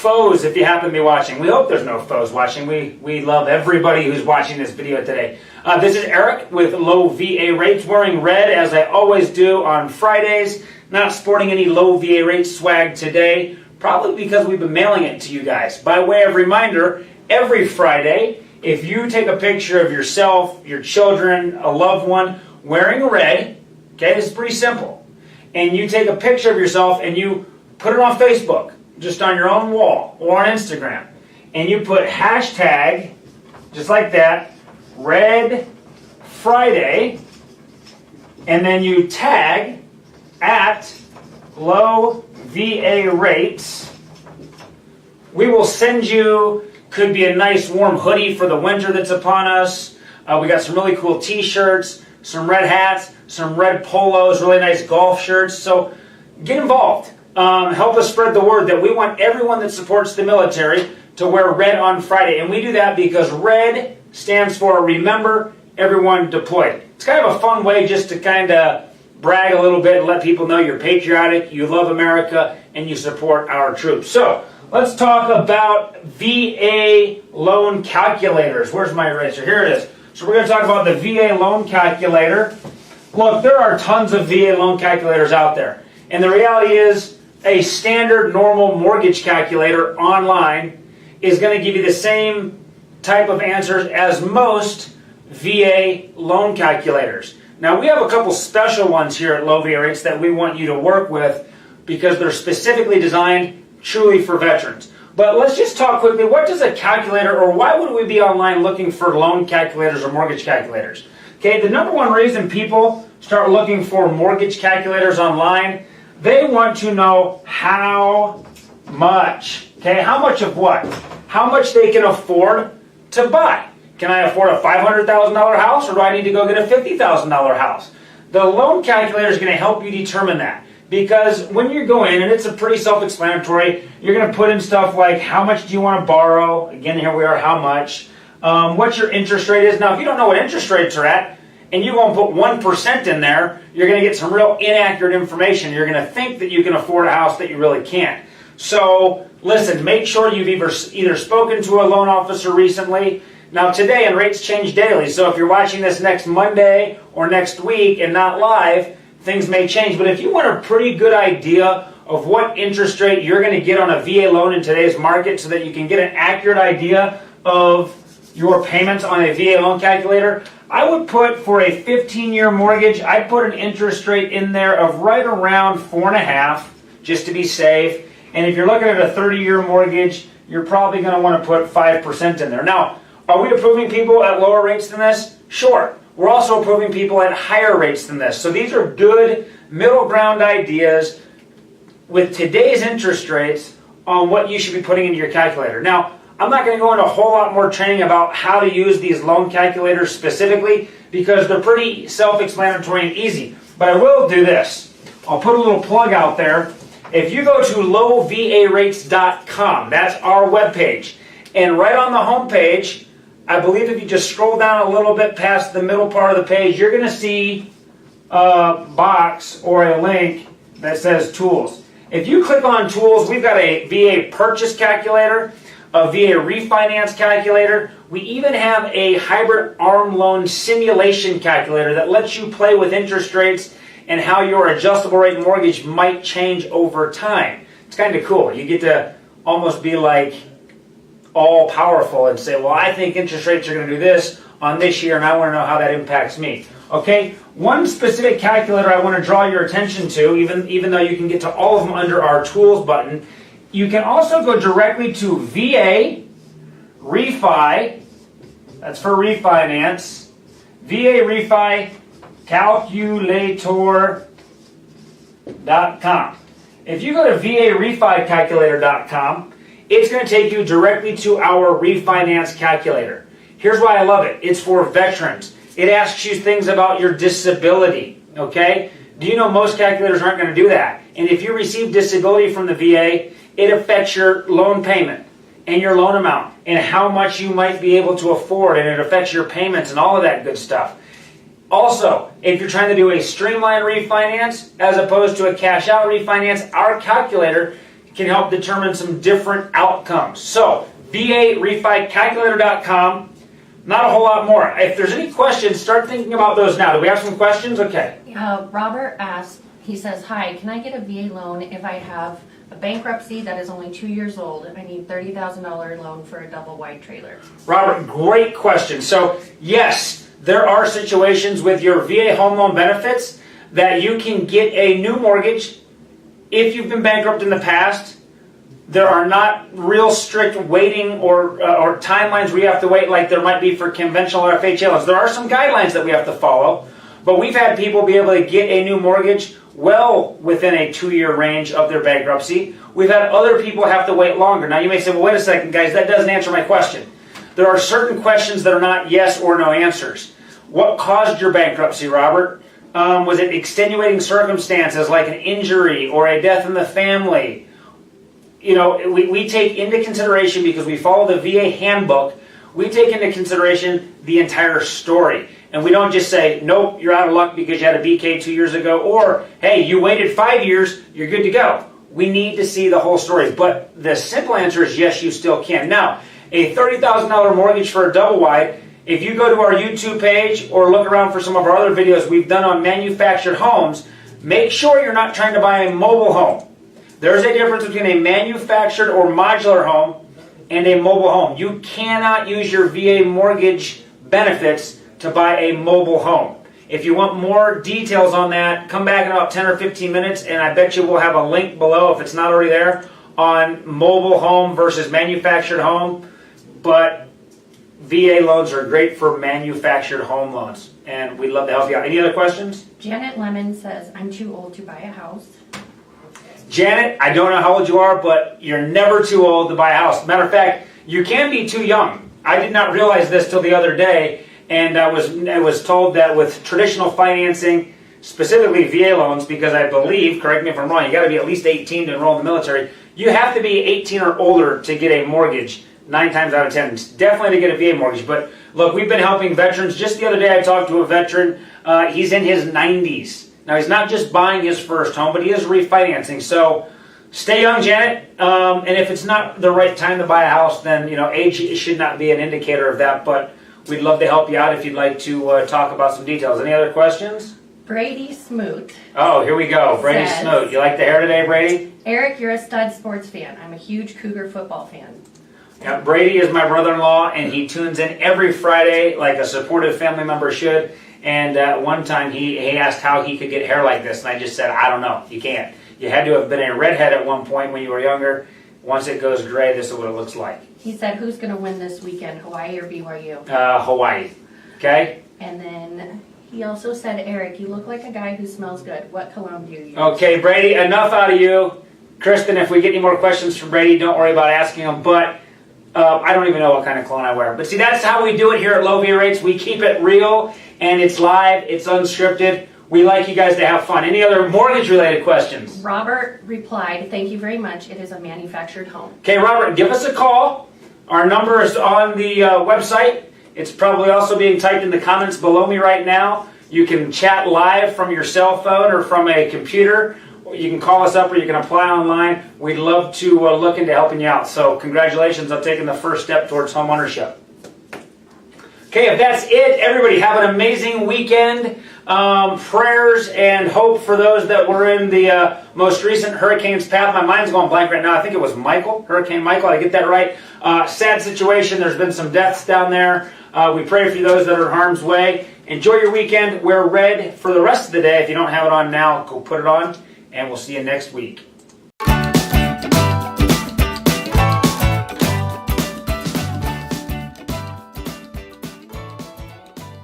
foes if you happen to be watching. We hope there's no foes watching. We love everybody who's watching this video today. This is Eric with Low VA Rates, wearing red as I always do on Fridays. Not sporting any low VA rate swag today, probably because we've been mailing it to you guys. By way of reminder, every Friday, if you take a picture of yourself, your children, a loved one wearing red, okay, this is pretty simple, and you take a picture of yourself and you put it on Facebook, just on your own wall, or on Instagram, and you put hashtag, just like that, Red Friday, and then you tag at Low VA Rates. We will send you, could be a nice warm hoodie for the winter that's upon us. We got some really cool t-shirts, some red hats, some red polos, really nice golf shirts. So get involved. Help us spread the word that we want everyone that supports the military to wear red on Friday. And we do that because red stands for Remember Everyone Deployed. It's kind of a fun way just to kind of brag a little bit and let people know you're patriotic, you love America, and you support our troops. So let's talk about VA loan calculators. Where's my eraser? Here it is. So we're going to talk about the VA loan calculator. Look, there are tons of VA loan calculators out there. And the reality is, a standard normal mortgage calculator online is going to give you the same type of answers as most VA loan calculators. Now, we have a couple special ones here at Low VA Rates that we want you to work with because they're specifically designed truly for veterans. But let's just talk quickly, what does a calculator, or why would we be online looking for loan calculators or mortgage calculators? Okay, the number one reason people start looking for mortgage calculators online, they want to know how much. Okay, how much of what? How much they can afford to buy. Can I afford a $500,000 house, or do I need to go get a $50,000 house? The loan calculator is going to help you determine that. Because when you go in, and it's a pretty self-explanatory, you're going to put in stuff like how much do you want to borrow? Again, here we are, how much. What your interest rate is. Now, if you don't know what interest rates are at, and you won't put 1% in there, you're going to get some real inaccurate information. You're going to think that you can afford a house that you really can't. So, listen, make sure you've either spoken to a loan officer recently. Now, today, and rates change daily, so if you're watching this next Monday or next week and not live, things may change. But if you want a pretty good idea of what interest rate you're going to get on a VA loan in today's market so that you can get an accurate idea of your payments on a VA loan calculator, I would put for a 15-year mortgage, I'd put an interest rate in there of right around 4.5%, just to be safe. And if you're looking at a 30-year mortgage, you're probably going to want to put 5% in there. Now, are we approving people at lower rates than this? Sure. We're also approving people at higher rates than this. So these are good middle ground ideas with today's interest rates on what you should be putting into your calculator. Now, I'm not going to go into a whole lot more training about how to use these loan calculators specifically because they're pretty self-explanatory and easy. But I will do this. I'll put a little plug out there. If you go to lowvarates.com, that's our webpage, and right on the home page, I believe if you just scroll down a little bit past the middle part of the page, you're going to see a box or a link that says Tools. If you click on Tools, we've got a VA purchase calculator, a VA refinance calculator. We even have a hybrid ARM loan simulation calculator that lets you play with interest rates and how your adjustable rate mortgage might change over time. It's kind of cool. You get to almost be like all powerful and say, well, I think interest rates are going to do this on this year and I want to know how that impacts me. Okay, one specific calculator I want to draw your attention to, even though you can get to all of them under our Tools button, you can also go directly to VA Refi, that's for refinance, VA Refi Calculator.com. If you go to VA-RefiCalculator.com, it's going to take you directly to our refinance calculator. Here's why I love it. It's for veterans. It asks you things about your disability, okay? Do you know most calculators aren't going to do that? And if you receive disability from the VA, it affects your loan payment and your loan amount and how much you might be able to afford, and it affects your payments and all of that good stuff. Also, if you're trying to do a streamlined refinance as opposed to a cash out refinance, our calculator can help determine some different outcomes. So, VARefiCalculator.com. Not a whole lot more. If there's any questions, start thinking about those now. Do we have some questions? Okay. Robert asked, he says, hi, can I get a VA loan if I have a bankruptcy that is only 2 years old? I need $30,000 loan for a double wide trailer. Robert, great question. So, yes, there are situations with your VA home loan benefits that you can get a new mortgage if you've been bankrupt in the past. There are not real strict waiting or timelines where you have to wait like there might be for conventional or FHA loans. There are some guidelines that we have to follow, but we've had people be able to get a new mortgage well within a 2-year range of their bankruptcy. We've had other people have to wait longer. Now you may say, well, wait a second, guys, that doesn't answer my question. There are certain questions that are not yes or no answers. What caused your bankruptcy, Robert? Was it extenuating circumstances like an injury or a death in the family? You know, we take into consideration, because we follow the VA handbook, we take into consideration the entire story. And we don't just say, nope, you're out of luck because you had a BK 2 years ago, or, hey, you waited 5 years, you're good to go. We need to see the whole story. But the simple answer is yes, you still can. Now, a $30,000 mortgage for a double wide, if you go to our YouTube page or look around for some of our other videos we've done on manufactured homes, make sure you're not trying to buy a mobile home. There's a difference between a manufactured or modular home and a mobile home. You cannot use your VA mortgage benefits to buy a mobile home. If you want more details on that, come back in about 10 or 15 minutes, and I bet you we'll have a link below, if it's not already there, on mobile home versus manufactured home. But VA loans are great for manufactured home loans, and we'd love to help you out. Any other questions? Janet Lemon says, I'm too old to buy a house. Janet, I don't know how old you are, but you're never too old to buy a house. Matter of fact, you can be too young. I did not realize this till the other day, and I was told that with traditional financing, specifically VA loans, because I believe, correct me if I'm wrong, you got to be at least 18 to enroll in the military. You have to be 18 or older to get a mortgage. 9 times out of 10, definitely to get a VA mortgage. But look, we've been helping veterans. Just the other day I talked to a veteran. He's in his 90s. Now, he's not just buying his first home, but he is refinancing. So stay young, Janet. And if it's not the right time to buy a house, then age should not be an indicator of that. But we'd love to help you out if you'd like to talk about some details. Any other questions? Brady Smoot. Oh, here we go. Brady Smoot. You like the hair today, Brady? Eric, you're a stud sports fan. I'm a huge Cougar football fan. Yeah, Brady is my brother-in-law, and he tunes in every Friday like a supportive family member should. And one time he asked how he could get hair like this, and I just said, I don't know. You can't. You had to have been a redhead at one point when you were younger. Once it goes gray, this is what it looks like. He said, who's going to win this weekend, Hawaii or BYU? Hawaii. Okay? And then he also said, Eric, you look like a guy who smells good. What cologne do you use? Okay, Brady, enough out of you. Kristen, if we get any more questions from Brady, don't worry about asking them. But I don't even know what kind of cologne I wear. But see, that's how we do it here at Low VA Rates. We keep it real, and it's live, it's unscripted. We like you guys to have fun. Any other mortgage-related questions? Robert replied, thank you very much. It is a manufactured home. Okay, Robert, give us a call. Our number is on the website. It's probably also being typed in the comments below me right now. You can chat live from your cell phone or from a computer. You can call us up or you can apply online. We'd love to look into helping you out. So congratulations on taking the first step towards home ownership. Okay, if that's it, everybody have an amazing weekend. Prayers and hope for those that were in the most recent hurricane's path. My mind's going blank right now. I think it was Michael, Hurricane Michael. Did I get that right? Sad situation. There's been some deaths down there. We pray for those that are in harm's way. Enjoy your weekend. Wear red for the rest of the day. If you don't have it on now, go put it on. And we'll see you next week.